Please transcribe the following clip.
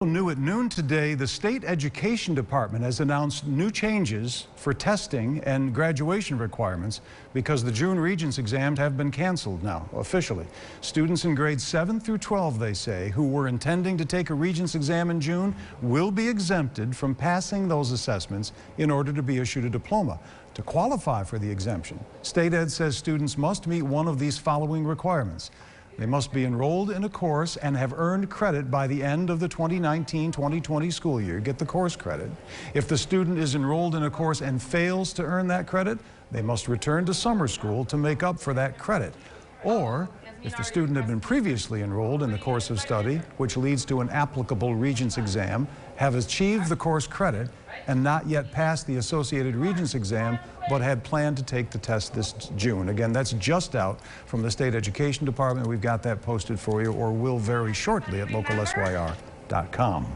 New at noon today, the State Education Department has announced new changes for testing and graduation requirements because the June Regents exams have been canceled now, officially. Students in grades 7 through 12, they say, who were intending to take a Regents exam in June will be exempted from passing those assessments in order to be issued a diploma. To qualify for the exemption, State Ed says students must meet one of these following requirements. They must be enrolled in a course and have earned credit by the end of the 2019-2020 school year, get the course credit. If the student is enrolled in a course and fails to earn that credit, they must return to summer school to make up for that credit. Or, if the student had been previously enrolled in the course of study, which leads to an applicable Regents exam, have achieved the course credit and not yet passed the associated Regents exam, but had planned to take the test this June. Again, that's just out from the State Education Department. We've got that posted for you, or will very shortly at localsyr.com.